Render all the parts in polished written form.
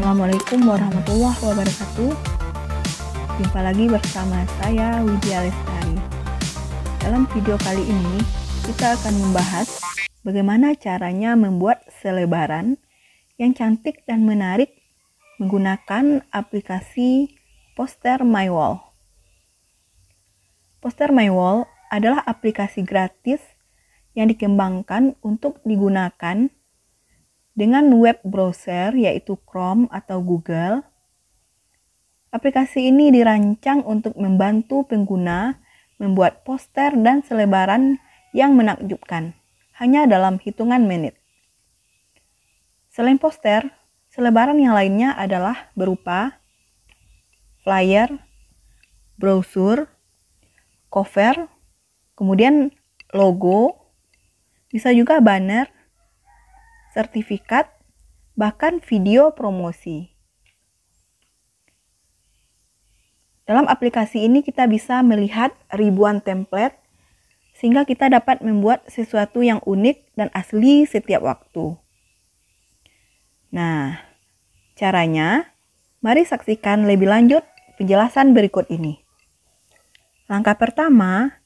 Assalamualaikum warahmatullahi wabarakatuh. Jumpa lagi bersama saya Widya Lestari. Dalam video kali ini kita akan membahas bagaimana caranya membuat selebaran yang cantik dan menarik menggunakan aplikasi Poster My Wall. Poster My Wall adalah aplikasi gratis yang dikembangkan untuk digunakan dengan web browser yaitu Chrome atau Google. Aplikasi ini dirancang untuk membantu pengguna membuat poster dan selebaran yang menakjubkan hanya dalam hitungan menit. Selain poster, selebaran yang lainnya adalah berupa flyer, brosur, cover, kemudian logo, bisa juga banner, sertifikat, bahkan video promosi. Dalam aplikasi ini kita bisa melihat ribuan template sehingga kita dapat membuat sesuatu yang unik dan asli setiap waktu. Nah, caranya, mari saksikan lebih lanjut penjelasan berikut ini. Langkah pertama,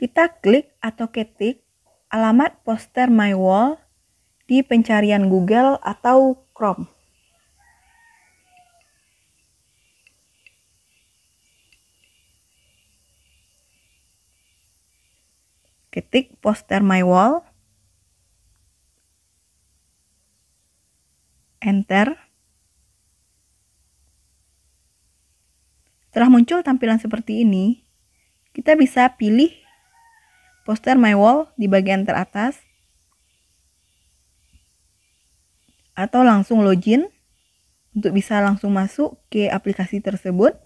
kita klik atau ketik alamat Poster My Wall di pencarian Google atau Chrome. Ketik Poster My Wall, enter. Setelah muncul tampilan seperti ini, kita bisa pilih Poster My Wall di bagian teratas, atau langsung login untuk bisa langsung masuk ke aplikasi tersebut.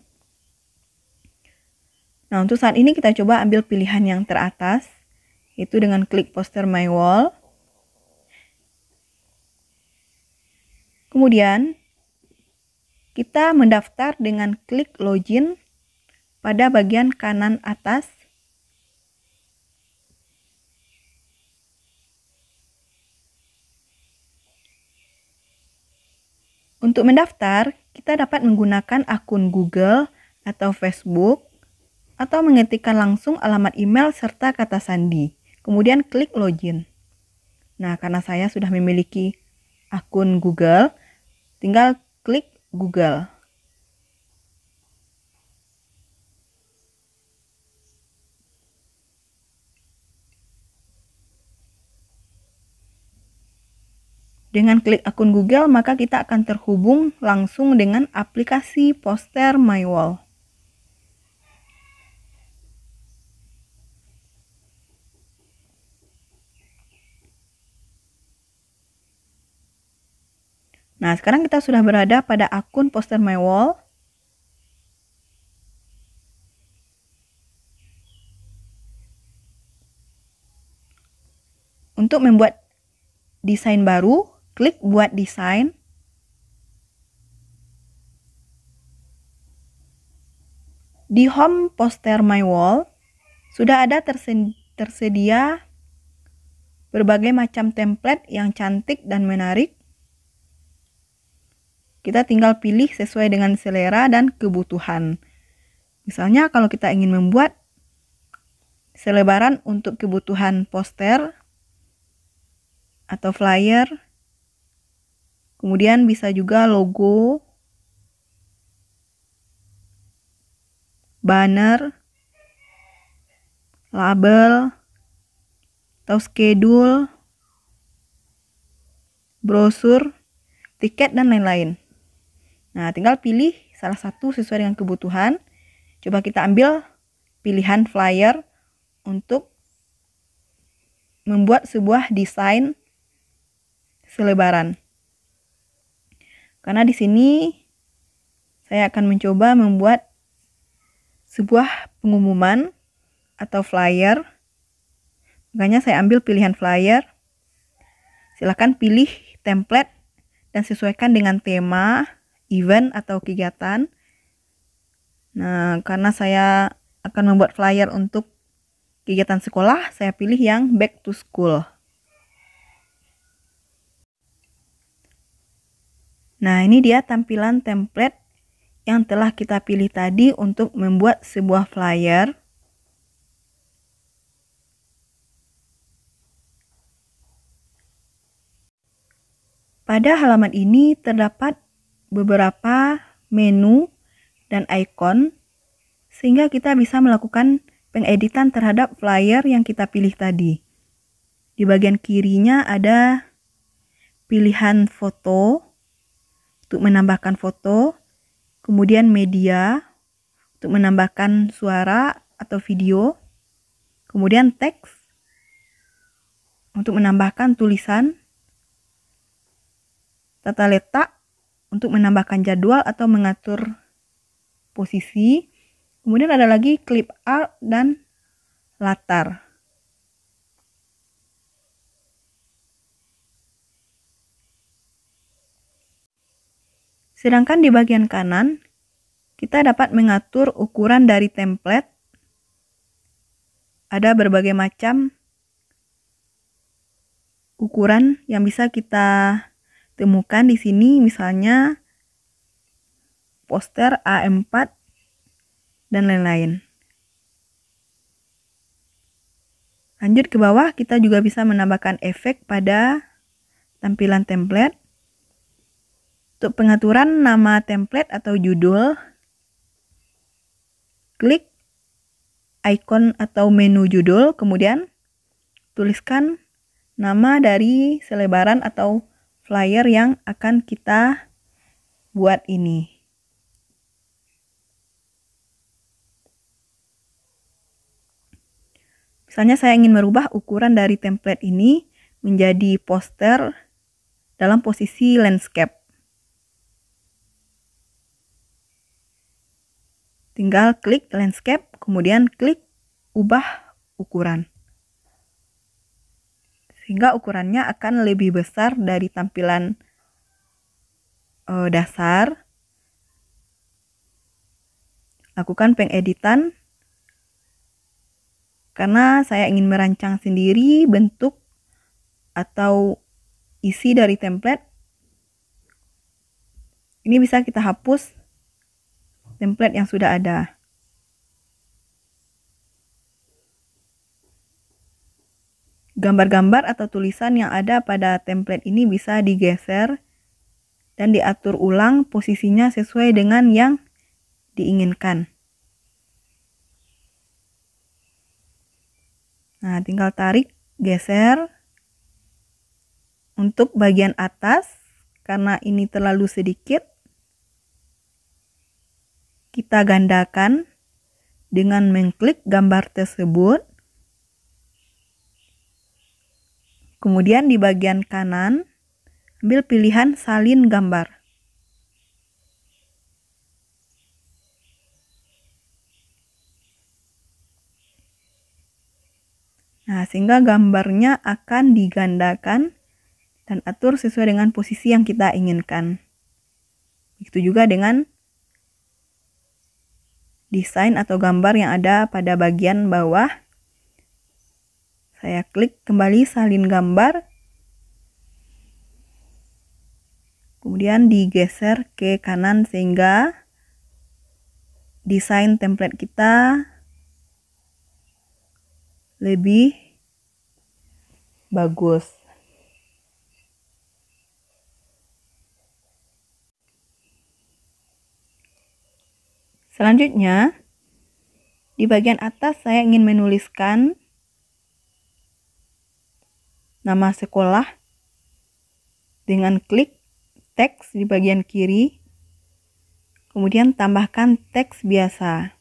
Nah, untuk saat ini kita coba ambil pilihan yang teratas, yaitu dengan klik Poster My Wall. Kemudian, kita mendaftar dengan klik login pada bagian kanan atas. Untuk mendaftar, kita dapat menggunakan akun Google atau Facebook, atau mengetikkan langsung alamat email serta kata sandi. Kemudian klik login. Nah, karena saya sudah memiliki akun Google, tinggal klik Google. Dengan klik akun Google, maka kita akan terhubung langsung dengan aplikasi Poster My Wall. Nah, sekarang kita sudah berada pada akun Poster My Wall. Untuk membuat desain baru, klik buat desain. Di home Poster My Wall, sudah ada tersedia berbagai macam template yang cantik dan menarik. Kita tinggal pilih sesuai dengan selera dan kebutuhan. Misalnya kalau kita ingin membuat selebaran untuk kebutuhan poster atau flyer, kemudian bisa juga logo, banner, label, atau schedule, brosur, tiket, dan lain-lain. Nah, tinggal pilih salah satu sesuai dengan kebutuhan. Coba kita ambil pilihan flyer untuk membuat sebuah desain selebaran. Karena di sini saya akan mencoba membuat sebuah pengumuman atau flyer. Makanya saya ambil pilihan flyer. Silakan pilih template dan sesuaikan dengan tema, event atau kegiatan. Nah, karena saya akan membuat flyer untuk kegiatan sekolah, saya pilih yang back to school. Nah, ini dia tampilan template yang telah kita pilih tadi untuk membuat sebuah flyer. Pada halaman ini terdapat beberapa menu dan icon, sehingga kita bisa melakukan pengeditan terhadap flyer yang kita pilih tadi. Di bagian kirinya ada pilihan foto untuk menambahkan foto, kemudian media untuk menambahkan suara atau video, kemudian teks untuk menambahkan tulisan, tata letak untuk menambahkan jadwal atau mengatur posisi, kemudian ada lagi clip art dan latar. Sedangkan di bagian kanan, kita dapat mengatur ukuran dari template. Ada berbagai macam ukuran yang bisa kita temukan di sini, misalnya poster A4 dan lain-lain. Lanjut ke bawah, kita juga bisa menambahkan efek pada tampilan template. Untuk pengaturan nama template atau judul, klik icon atau menu judul, kemudian tuliskan nama dari selebaran atau flyer yang akan kita buat ini. Misalnya saya ingin merubah ukuran dari template ini menjadi poster dalam posisi landscape. Tinggal klik landscape, kemudian klik ubah ukuran. Sehingga ukurannya akan lebih besar dari tampilan dasar. Lakukan pengeditan. Karena saya ingin merancang sendiri bentuk atau isi dari template. Ini bisa kita hapus template yang sudah ada. Gambar-gambar atau tulisan yang ada pada template ini bisa digeser dan diatur ulang posisinya sesuai dengan yang diinginkan. Nah, tinggal tarik, geser. Untuk bagian atas, karena ini terlalu sedikit, kita gandakan dengan mengklik gambar tersebut. Kemudian di bagian kanan, ambil pilihan salin gambar. Nah, sehingga gambarnya akan digandakan dan atur sesuai dengan posisi yang kita inginkan. Begitu juga dengan desain atau gambar yang ada pada bagian bawah. Saya klik kembali salin gambar. Kemudian digeser ke kanan sehingga desain template kita lebih bagus. Selanjutnya, di bagian atas saya ingin menuliskan nama sekolah dengan klik teks di bagian kiri, kemudian tambahkan teks biasa.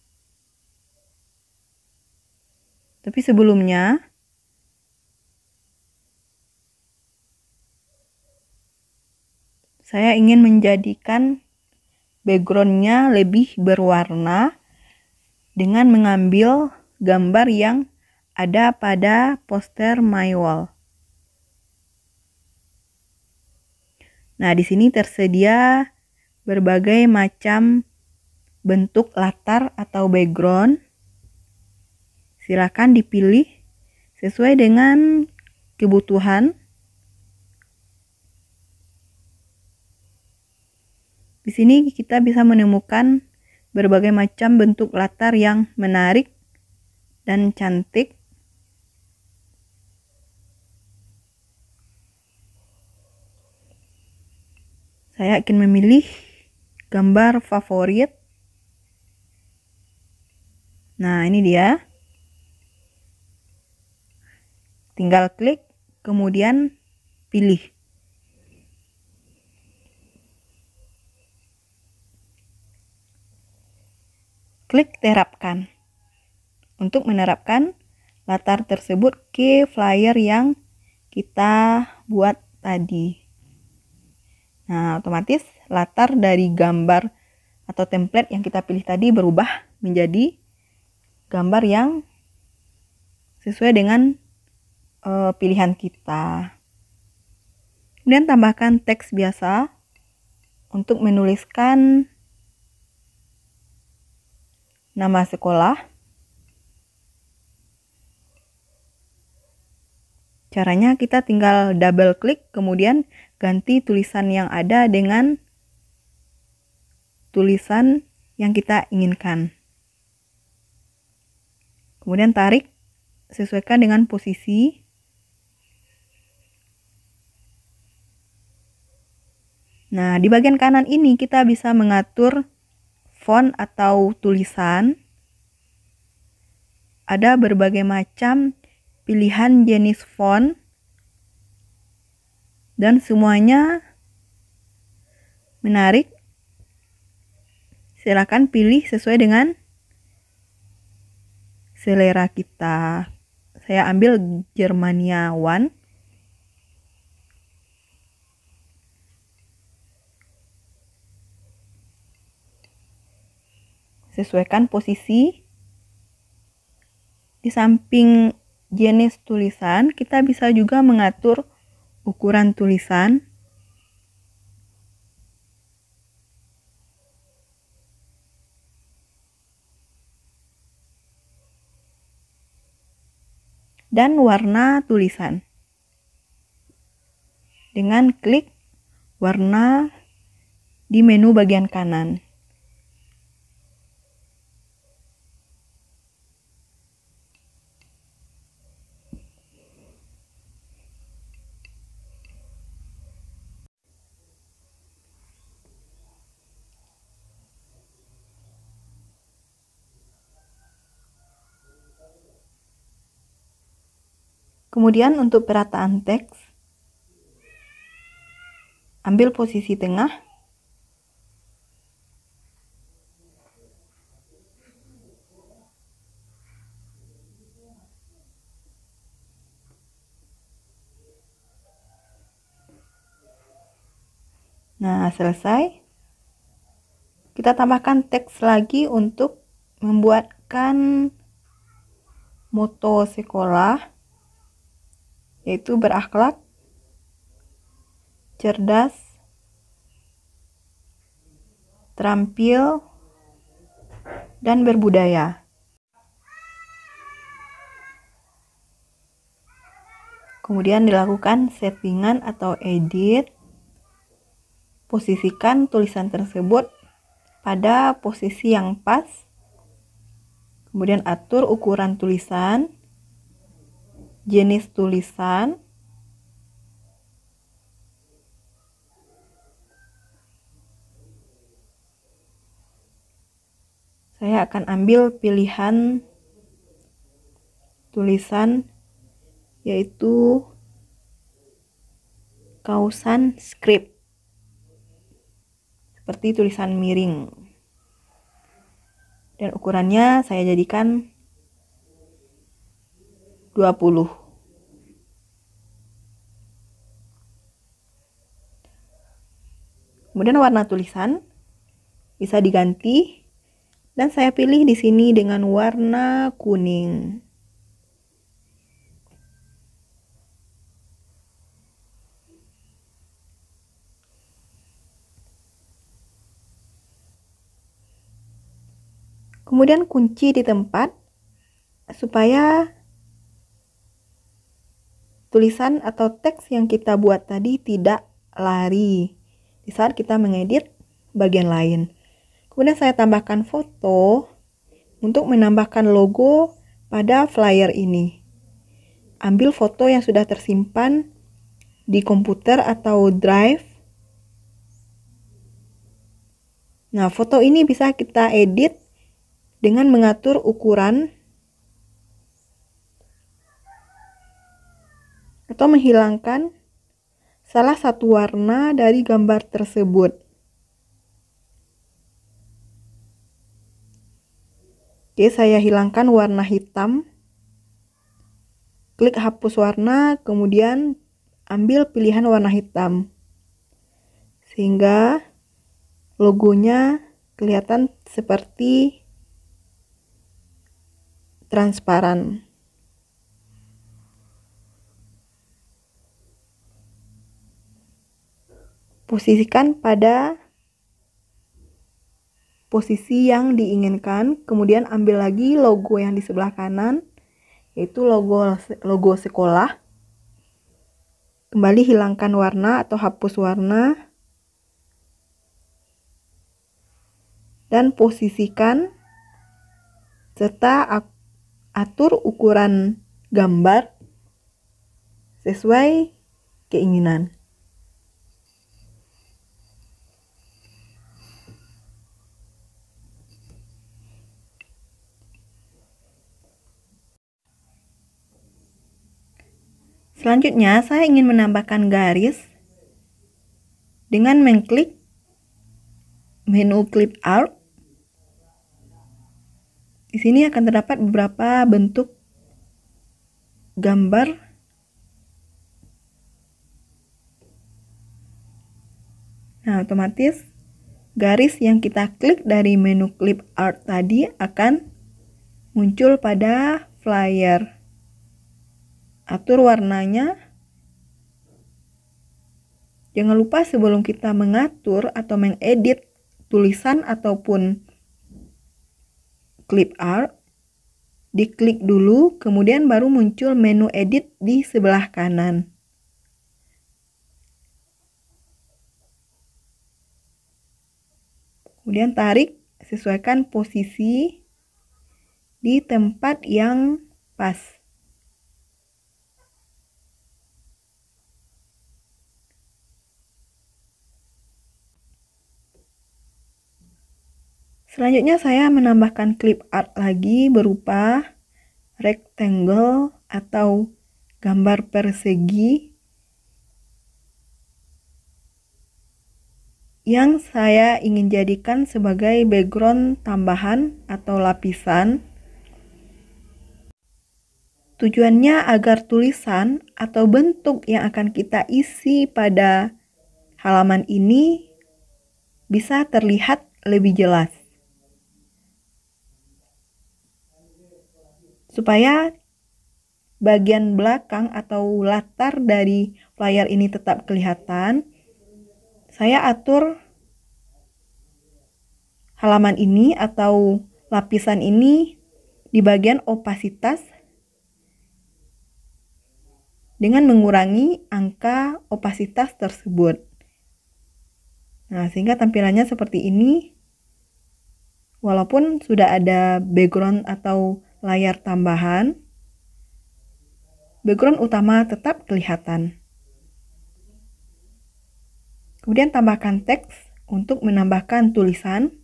Tapi sebelumnya, saya ingin menjadikan backgroundnya lebih berwarna dengan mengambil gambar yang ada pada poster My Wall. Nah, di sini tersedia berbagai macam bentuk latar atau background. Silakan dipilih sesuai dengan kebutuhan. Di sini kita bisa menemukan berbagai macam bentuk latar yang menarik dan cantik. Saya akan memilih gambar favorit. Nah, ini dia. Tinggal klik, kemudian pilih. Klik terapkan. Untuk menerapkan latar tersebut ke flyer yang kita buat tadi. Nah, otomatis latar dari gambar atau template yang kita pilih tadi berubah menjadi gambar yang sesuai dengan pilihan kita. Kemudian tambahkan teks biasa untuk menuliskan nama sekolah. Caranya kita tinggal double klik, kemudian ganti tulisan yang ada dengan tulisan yang kita inginkan. Kemudian tarik, sesuaikan dengan posisi. Nah, di bagian kanan ini kita bisa mengatur font atau tulisan. Ada berbagai macam pilihan jenis font dan semuanya menarik. Silakan pilih sesuai dengan selera kita. Saya ambil Germania One. Sesuaikan posisi. Di samping jenis tulisan, kita bisa juga mengatur ukuran tulisan. Dan warna tulisan. Dengan klik warna di menu bagian kanan. Kemudian untuk perataan teks, ambil posisi tengah. Nah, selesai. Kita tambahkan teks lagi untuk membuatkan moto sekolah, yaitu berakhlak, cerdas, terampil, dan berbudaya. Kemudian dilakukan settingan atau edit. Posisikan tulisan tersebut pada posisi yang pas. Kemudian atur ukuran tulisan, jenis tulisan, saya akan ambil pilihan tulisan yaitu kausan script, seperti tulisan miring. Dan ukurannya saya jadikan 20. Kemudian warna tulisan bisa diganti dan saya pilih di sini dengan warna kuning. Kemudian kunci di tempat supaya tulisan atau teks yang kita buat tadi tidak lari. Di saat kita mengedit, bagian lain. Kemudian saya tambahkan foto untuk menambahkan logo pada flyer ini. Ambil foto yang sudah tersimpan di komputer atau drive. Nah, foto ini bisa kita edit dengan mengatur ukuran atau menghilangkan salah satu warna dari gambar tersebut. Oke, saya hilangkan warna hitam. Klik hapus warna, kemudian ambil pilihan warna hitam. Sehingga logonya kelihatan seperti transparan. Posisikan pada posisi yang diinginkan, kemudian ambil lagi logo yang di sebelah kanan, yaitu logo sekolah. Kembali hilangkan warna atau hapus warna. Dan posisikan serta atur ukuran gambar sesuai keinginan. Selanjutnya, saya ingin menambahkan garis dengan mengklik menu Clip Art. Di sini akan terdapat beberapa bentuk gambar. Nah, otomatis garis yang kita klik dari menu Clip Art tadi akan muncul pada flyer. Atur warnanya. Jangan lupa sebelum kita mengatur atau mengedit tulisan ataupun clip art, diklik dulu, kemudian baru muncul menu edit di sebelah kanan. Kemudian tarik, sesuaikan posisi di tempat yang pas. Selanjutnya saya menambahkan clip art lagi berupa rectangle atau gambar persegi yang saya ingin jadikan sebagai background tambahan atau lapisan. Tujuannya agar tulisan atau bentuk yang akan kita isi pada halaman ini bisa terlihat lebih jelas. Supaya bagian belakang atau latar dari flyer ini tetap kelihatan, saya atur halaman ini atau lapisan ini di bagian opasitas dengan mengurangi angka opasitas tersebut. Nah, sehingga tampilannya seperti ini, walaupun sudah ada background atau layar tambahan, background utama tetap kelihatan. Kemudian tambahkan teks untuk menambahkan tulisan.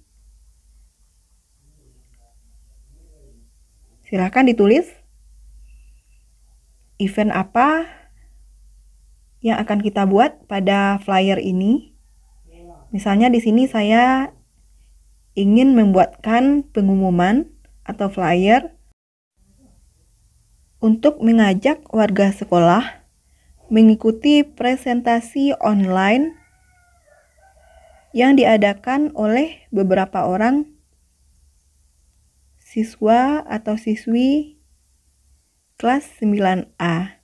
Silakan ditulis event apa yang akan kita buat pada flyer ini. Misalnya di sini saya ingin membuatkan pengumuman atau flyer untuk mengajak warga sekolah mengikuti presentasi online yang diadakan oleh beberapa orang siswa atau siswi kelas 9A.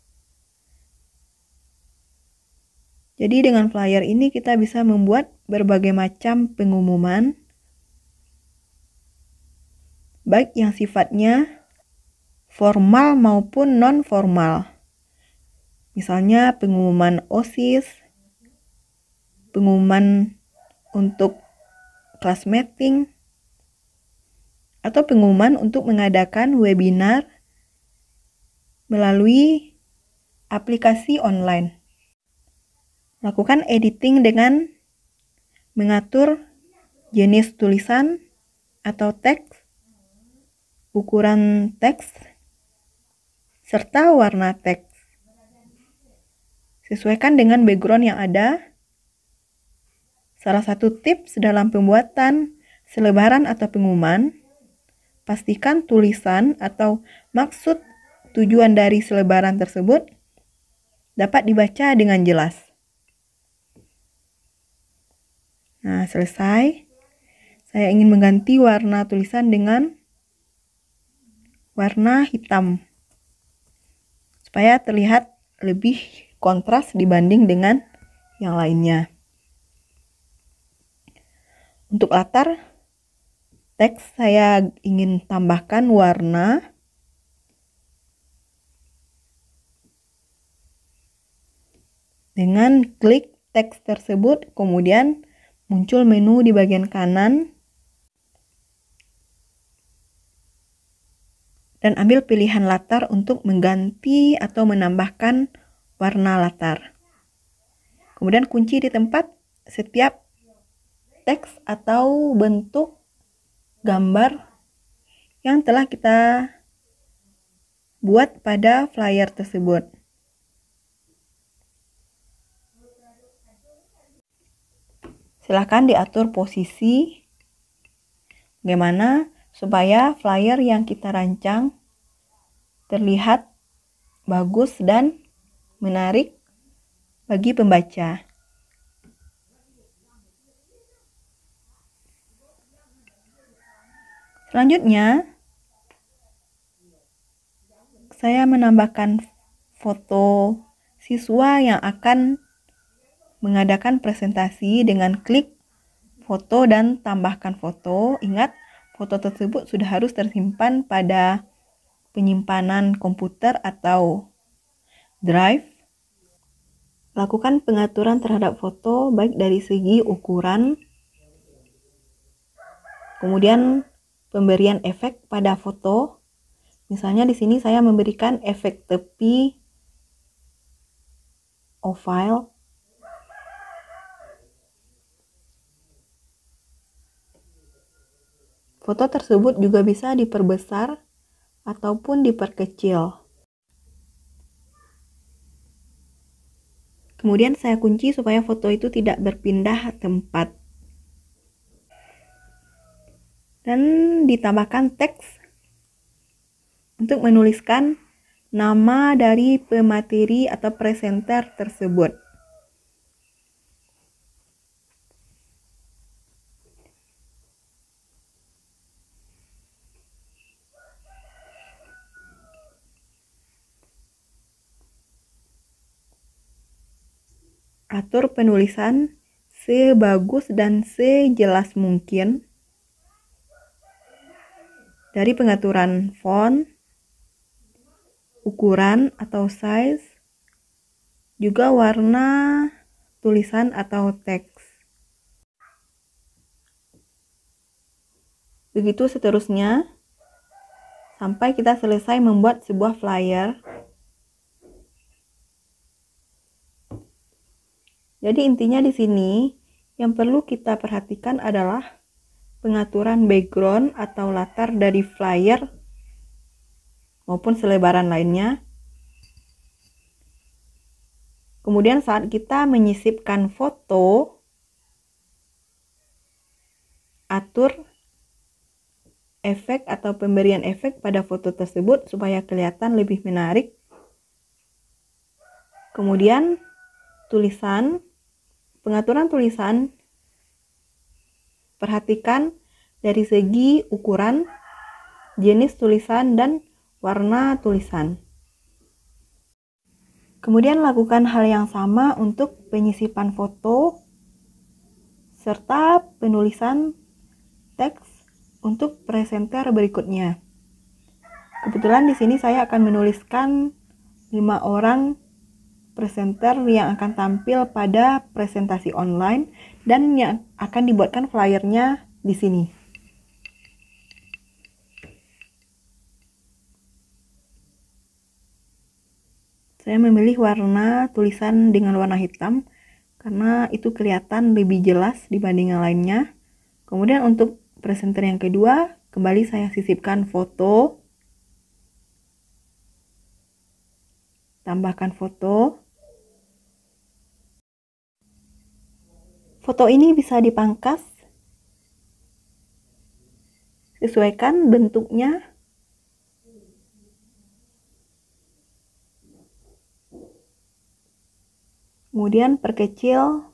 Jadi dengan flyer ini kita bisa membuat berbagai macam pengumuman, baik yang sifatnya formal maupun non-formal. Misalnya pengumuman OSIS, pengumuman untuk kelas meeting, atau pengumuman untuk mengadakan webinar melalui aplikasi online. Lakukan editing dengan mengatur jenis tulisan atau teks, ukuran teks, serta warna teks. Sesuaikan dengan background yang ada. Salah satu tips dalam pembuatan selebaran atau pengumuman, pastikan tulisan atau maksud tujuan dari selebaran tersebut dapat dibaca dengan jelas. Nah, selesai. Saya ingin mengganti warna tulisan dengan warna hitam supaya terlihat lebih kontras dibanding dengan yang lainnya. Untuk latar teks saya ingin tambahkan warna. Dengan klik teks tersebut, kemudian muncul menu di bagian kanan dan ambil pilihan latar untuk mengganti atau menambahkan warna latar. Kemudian kunci di tempat setiap teks atau bentuk gambar yang telah kita buat pada flyer tersebut. Silakan diatur posisi bagaimana supaya flyer yang kita rancang terlihat bagus dan menarik bagi pembaca. Selanjutnya, saya menambahkan foto siswa yang akan mengadakan presentasi dengan klik foto dan tambahkan foto. Ingat, foto tersebut sudah harus tersimpan pada penyimpanan komputer atau drive. Lakukan pengaturan terhadap foto baik dari segi ukuran, kemudian pemberian efek pada foto. Misalnya di sini saya memberikan efek tepi oval. Foto tersebut juga bisa diperbesar ataupun diperkecil. Kemudian saya kunci supaya foto itu tidak berpindah tempat. Dan ditambahkan teks untuk menuliskan nama dari pemateri atau presenter tersebut. Atur penulisan sebagus dan sejelas mungkin. Dari pengaturan font, ukuran atau size, juga warna tulisan atau teks. Begitu seterusnya, sampai kita selesai membuat sebuah flyer. Jadi intinya di sini yang perlu kita perhatikan adalah pengaturan background atau latar dari flyer maupun selebaran lainnya. Kemudian saat kita menyisipkan foto, atur efek atau pemberian efek pada foto tersebut supaya kelihatan lebih menarik. Kemudian tulisan, pengaturan tulisan, perhatikan dari segi ukuran, jenis tulisan, dan warna tulisan. Kemudian lakukan hal yang sama untuk penyisipan foto serta penulisan teks untuk presenter berikutnya. Kebetulan di sini saya akan menuliskan 5 orang presenter yang akan tampil pada presentasi online dan yang akan dibuatkan flyernya di sini. Saya memilih warna tulisan dengan warna hitam karena itu kelihatan lebih jelas dibanding yang lainnya. Kemudian untuk presenter yang kedua, kembali saya sisipkan foto. Tambahkan foto. Foto ini bisa dipangkas. Sesuaikan bentuknya. Kemudian perkecil.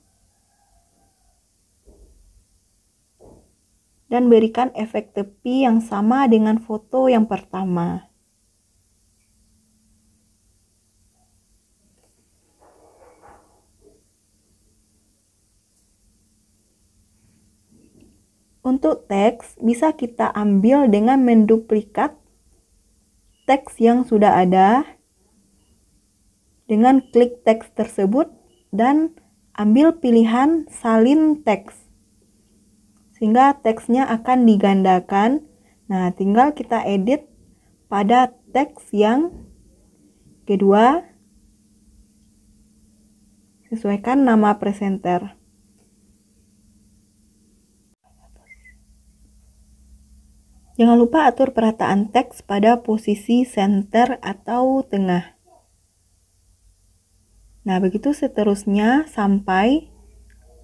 Dan berikan efek tepi yang sama dengan foto yang pertama. Untuk teks, bisa kita ambil dengan menduplikat teks yang sudah ada dengan klik teks tersebut dan ambil pilihan salin teks. Sehingga teksnya akan digandakan. Nah, tinggal kita edit pada teks yang kedua. Sesuaikan nama presenter. Jangan lupa atur perataan teks pada posisi center atau tengah. Nah, begitu seterusnya sampai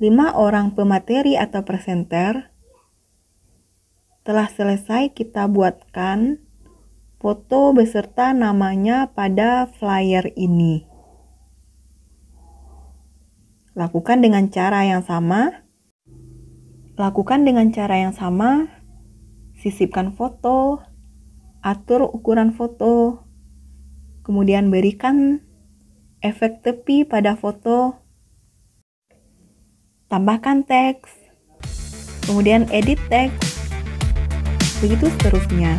5 orang pemateri atau presenter. Setelah selesai, kita buatkan foto beserta namanya pada flyer ini. Lakukan dengan cara yang sama. Sisipkan foto, atur ukuran foto, kemudian berikan efek tepi pada foto, tambahkan teks, kemudian edit teks, begitu seterusnya.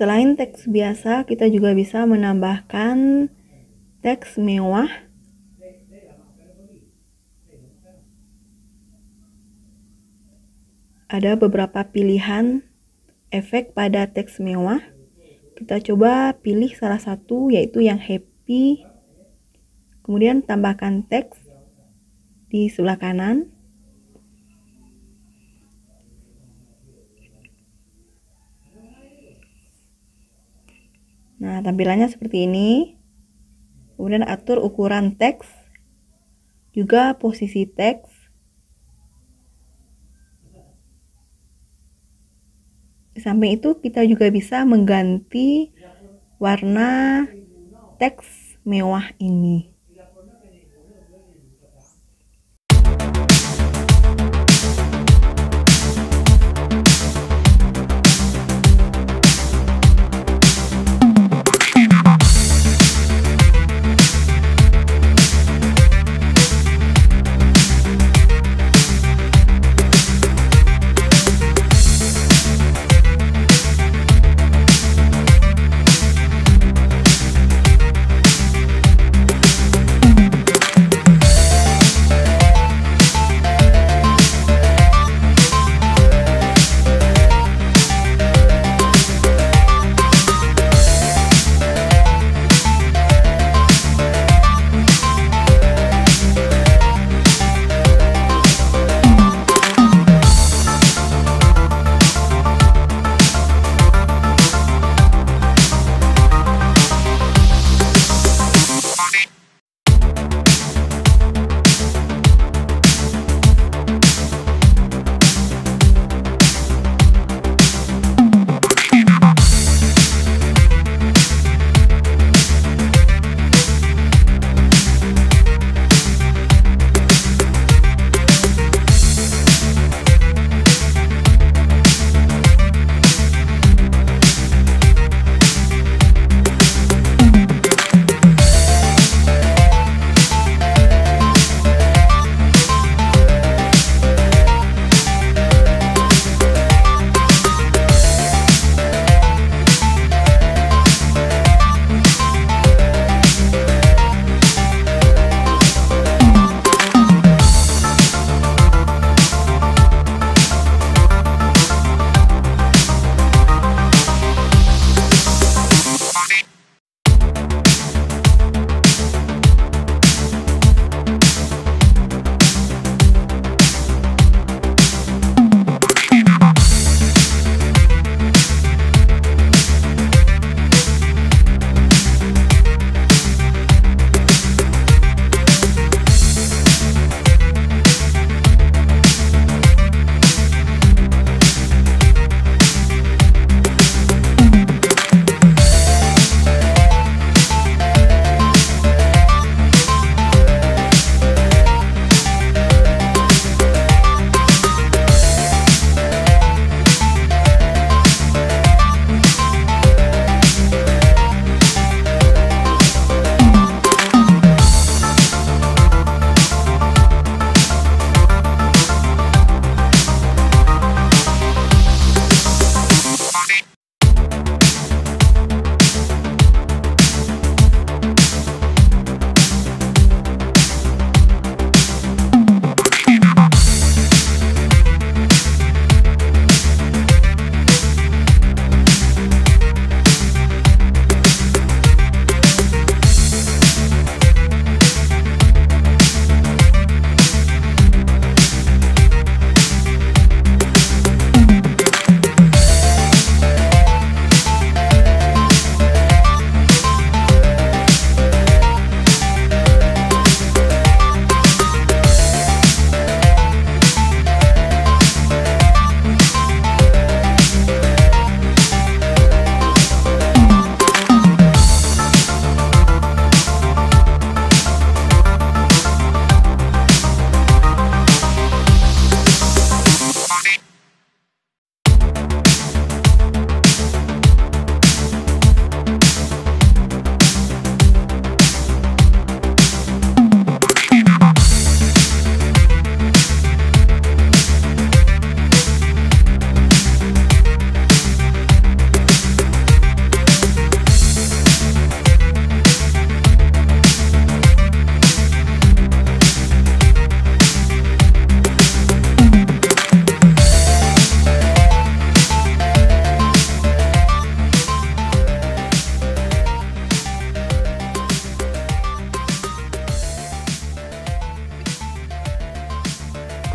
Selain teks biasa, kita juga bisa menambahkan teks mewah. Ada beberapa pilihan efek pada teks mewah. Kita coba pilih salah satu, yaitu yang happy. Kemudian tambahkan teks di sebelah kanan. Nah, tampilannya seperti ini. Kemudian atur ukuran teks, juga posisi teks. Di samping itu kita juga bisa mengganti warna teks mewah ini.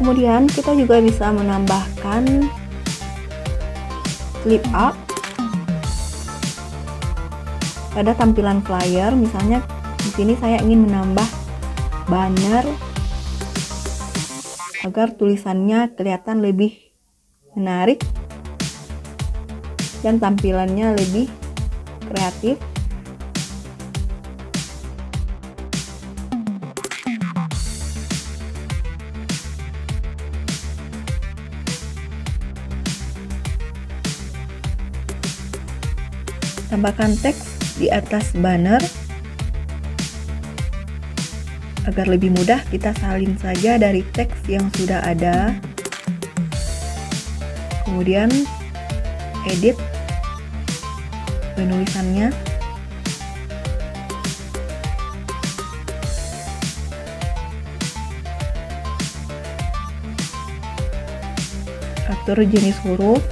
Kemudian kita juga bisa menambahkan clip art pada tampilan flyer. Misalnya di sini saya ingin menambah banner agar tulisannya kelihatan lebih menarik dan tampilannya lebih kreatif. Tambahkan teks di atas banner agar lebih mudah, kita salin saja dari teks yang sudah ada. Kemudian edit penulisannya. Atur jenis huruf.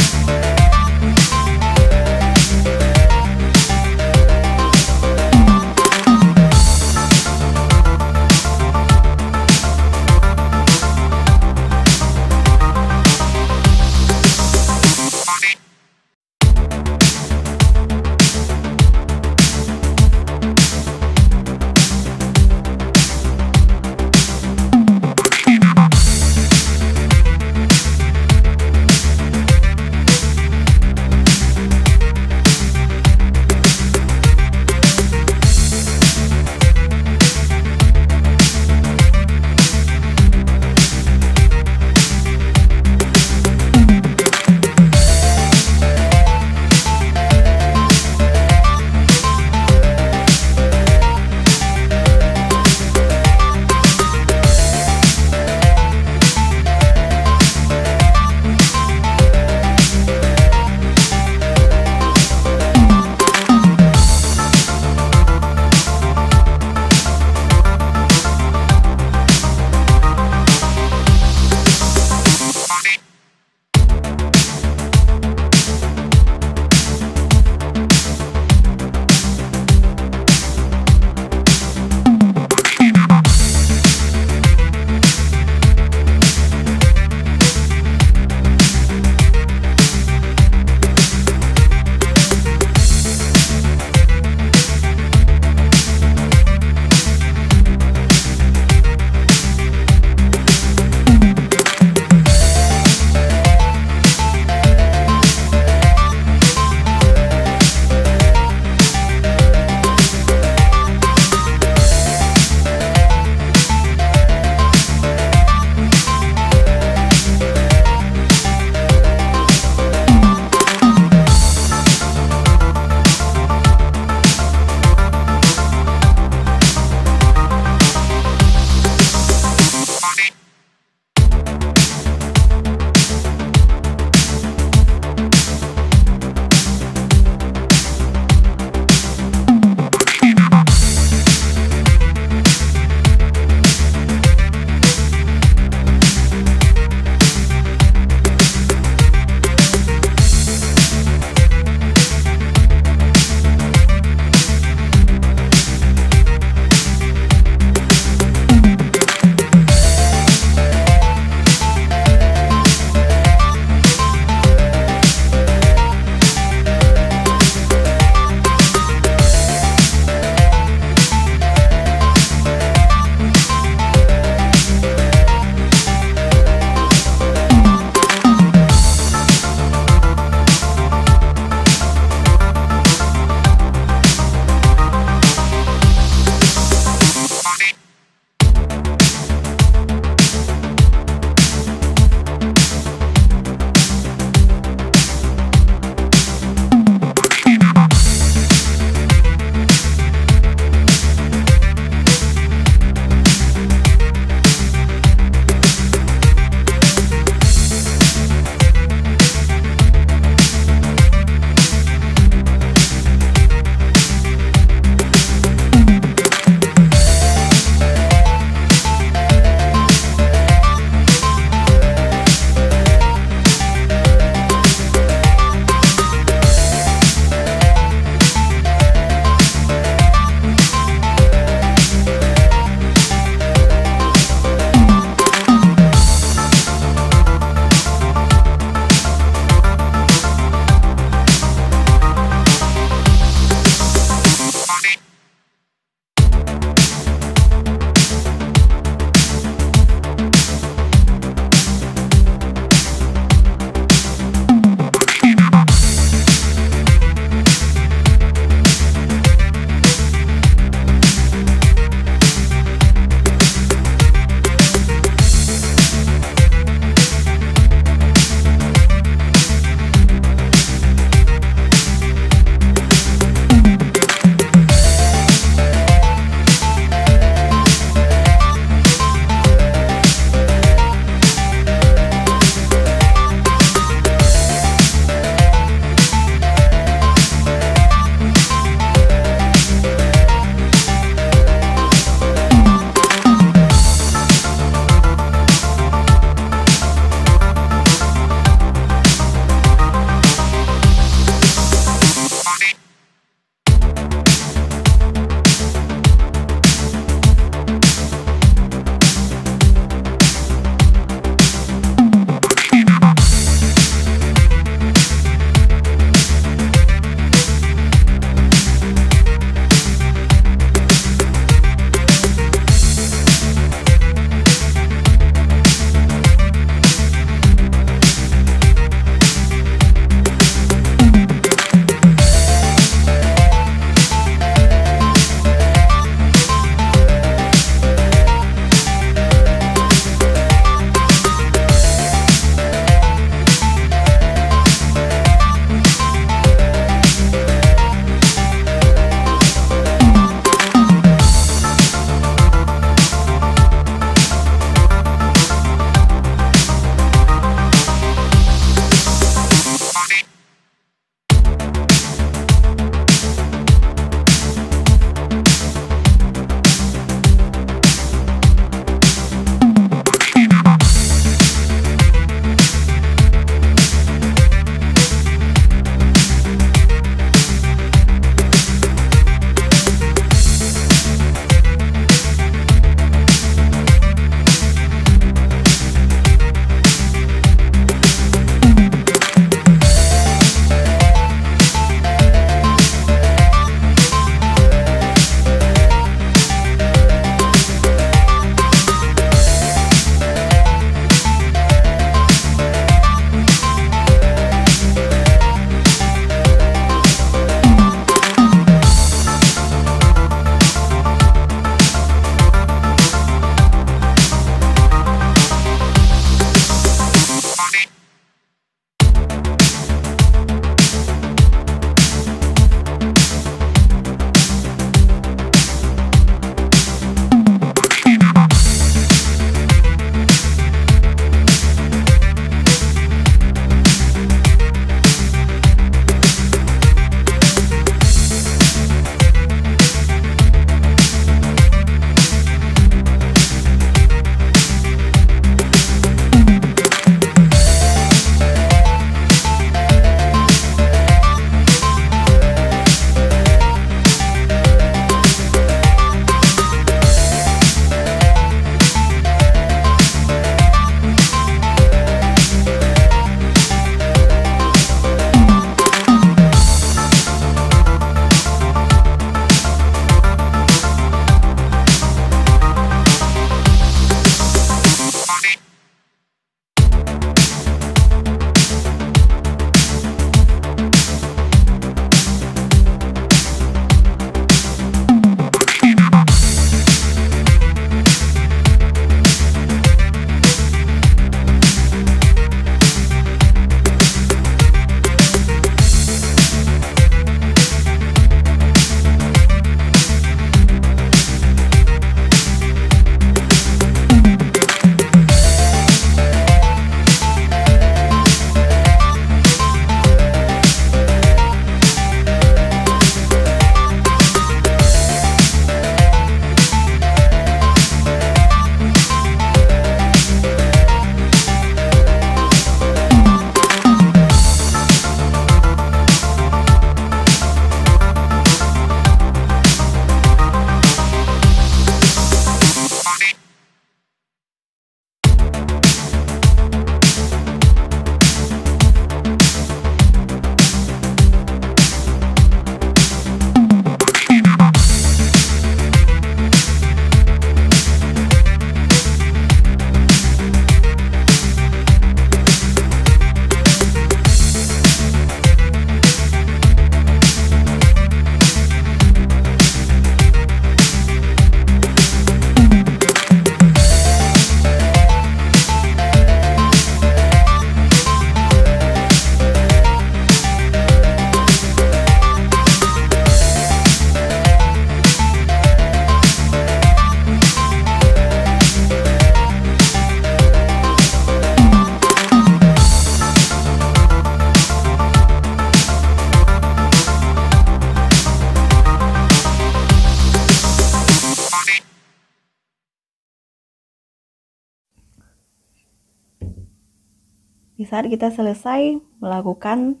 Di saat kita selesai melakukan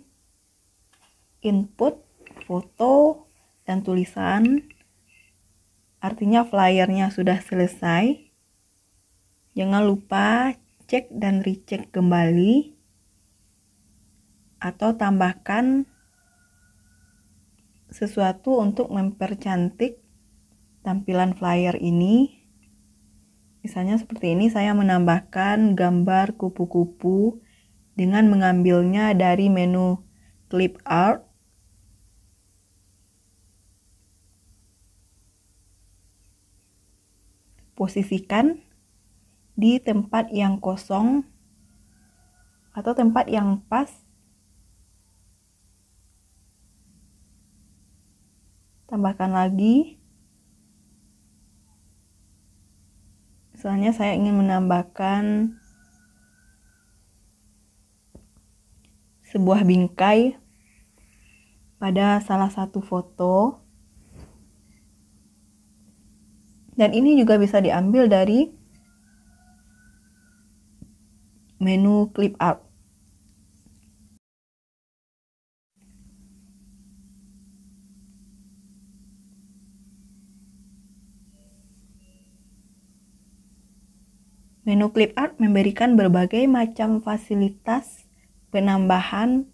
input foto dan tulisan, artinya flyernya sudah selesai. Jangan lupa cek dan recheck kembali atau tambahkan sesuatu untuk mempercantik tampilan flyer ini. Misalnya seperti ini, saya menambahkan gambar kupu-kupu dengan mengambilnya dari menu Clip Art. Posisikan di tempat yang kosong atau tempat yang pas. Tambahkan lagi. Misalnya saya ingin menambahkan sebuah bingkai pada salah satu foto. Dan ini juga bisa diambil dari menu Clip Art. Menu Clip Art memberikan berbagai macam fasilitas penambahan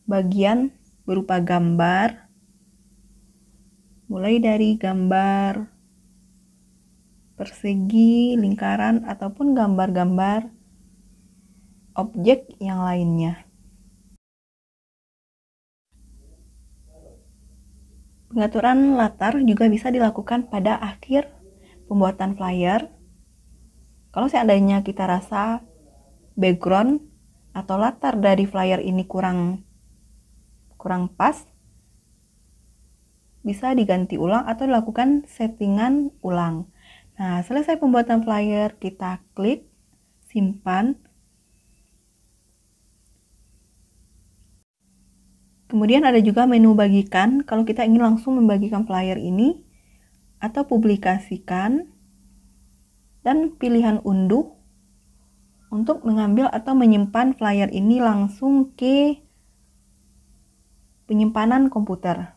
bagian berupa gambar, mulai dari gambar persegi, lingkaran, ataupun gambar-gambar objek yang lainnya. Pengaturan latar juga bisa dilakukan pada akhir pembuatan flyer. Kalau seandainya kita rasa background atau latar dari flyer ini kurang pas, bisa diganti ulang atau dilakukan settingan ulang. Nah, selesai pembuatan flyer, kita klik simpan. Kemudian ada juga menu bagikan kalau kita ingin langsung membagikan flyer ini atau publikasikan, dan pilihan unduh untuk mengambil atau menyimpan flyer ini langsung ke penyimpanan komputer.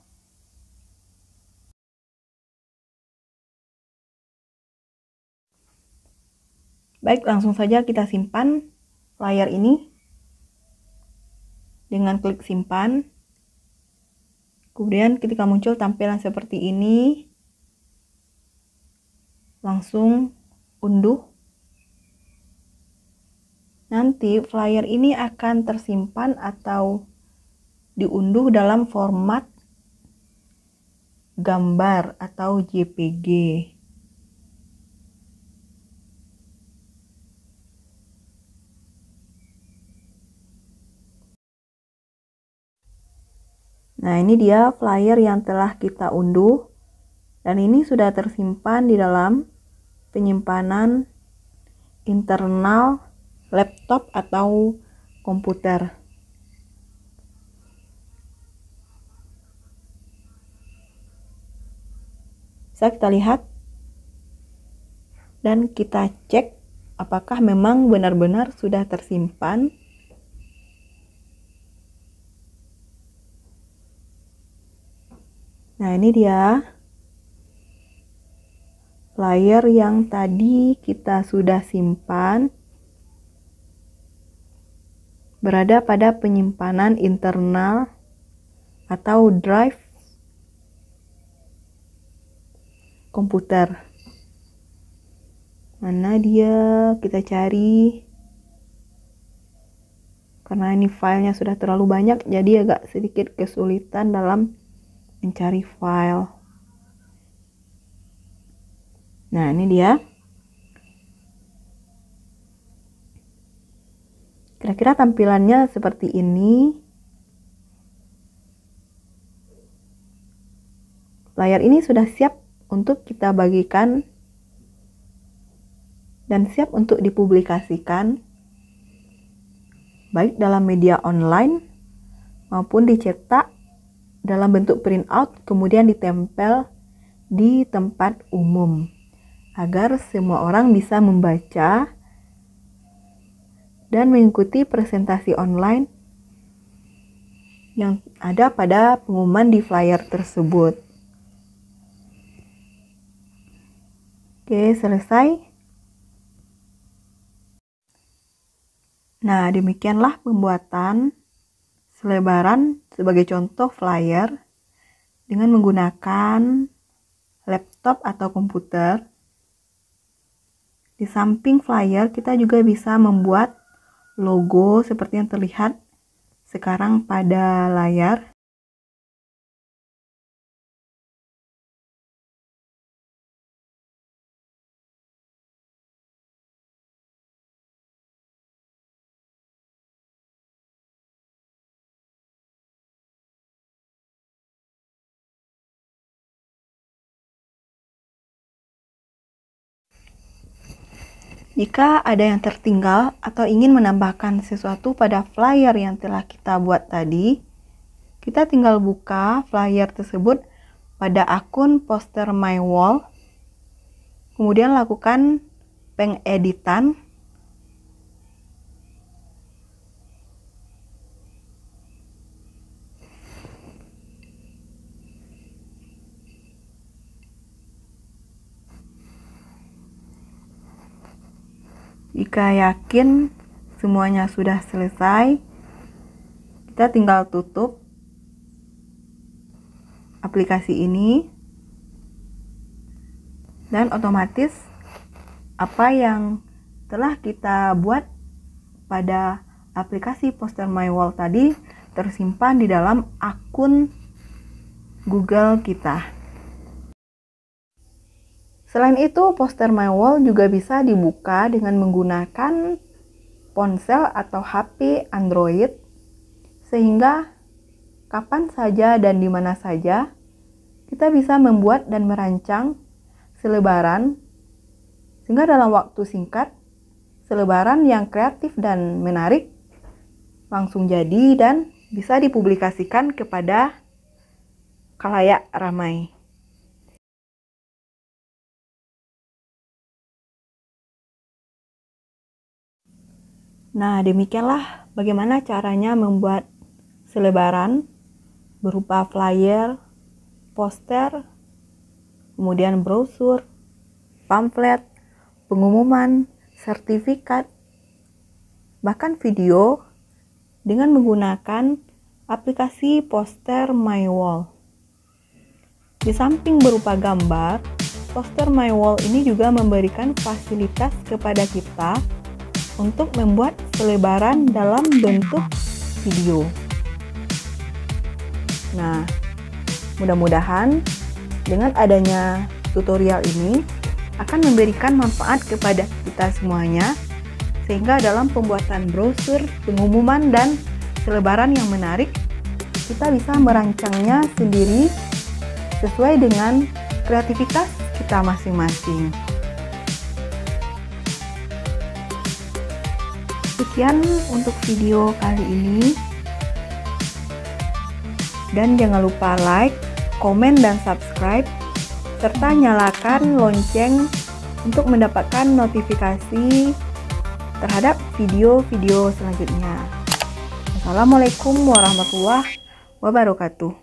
Baik, langsung saja kita simpan flyer ini dengan klik simpan. Kemudian ketika muncul tampilan seperti ini, langsung unduh. Nanti flyer ini akan tersimpan atau diunduh dalam format gambar atau JPG. Nah, ini dia flyer yang telah kita unduh, dan ini sudah tersimpan di dalam penyimpanan internal laptop atau komputer. Bisa kita lihat dan kita cek apakah memang benar-benar sudah tersimpan. Nah, ini dia flyer yang tadi kita sudah simpan, berada pada penyimpanan internal atau drive komputer. Mana dia? Kita cari. Karena ini filenya sudah terlalu banyak, jadi agak sedikit kesulitan dalam mencari file. Nah, ini dia. Kira-kira tampilannya seperti ini. Flyer ini sudah siap untuk kita bagikan dan siap untuk dipublikasikan, baik dalam media online maupun dicetak dalam bentuk printout, kemudian ditempel di tempat umum, agar semua orang bisa membaca dan mengikuti presentasi online yang ada pada pengumuman di flyer tersebut. Oke, selesai. Nah, demikianlah pembuatan selebaran sebagai contoh flyer dengan menggunakan laptop atau komputer. Di samping flyer, kita juga bisa membuat logo seperti yang terlihat sekarang pada layar. Jika ada yang tertinggal atau ingin menambahkan sesuatu pada flyer yang telah kita buat tadi, kita tinggal buka flyer tersebut pada akun Poster My Wall, kemudian lakukan pengeditan. Jika yakin semuanya sudah selesai, kita tinggal tutup aplikasi ini dan otomatis apa yang telah kita buat pada aplikasi Poster My Wall tadi tersimpan di dalam akun Google kita. Selain itu, Poster My Wall juga bisa dibuka dengan menggunakan ponsel atau HP Android, sehingga kapan saja dan di mana saja kita bisa membuat dan merancang selebaran, sehingga dalam waktu singkat, selebaran yang kreatif dan menarik langsung jadi dan bisa dipublikasikan kepada khalayak ramai. Nah, demikianlah bagaimana caranya membuat selebaran berupa flyer, poster, kemudian brosur, pamflet, pengumuman, sertifikat, bahkan video dengan menggunakan aplikasi Poster My Wall. Di samping berupa gambar, Poster My Wall ini juga memberikan fasilitas kepada kita untuk membuat selebaran dalam bentuk video. Nah, mudah-mudahan dengan adanya tutorial ini akan memberikan manfaat kepada kita semuanya, sehingga dalam pembuatan brosur, pengumuman, dan selebaran yang menarik, kita bisa merancangnya sendiri sesuai dengan kreativitas kita masing-masing. Sekian untuk video kali ini, dan jangan lupa like, komen, dan subscribe, serta nyalakan lonceng untuk mendapatkan notifikasi terhadap video-video selanjutnya. Assalamualaikum warahmatullahi wabarakatuh.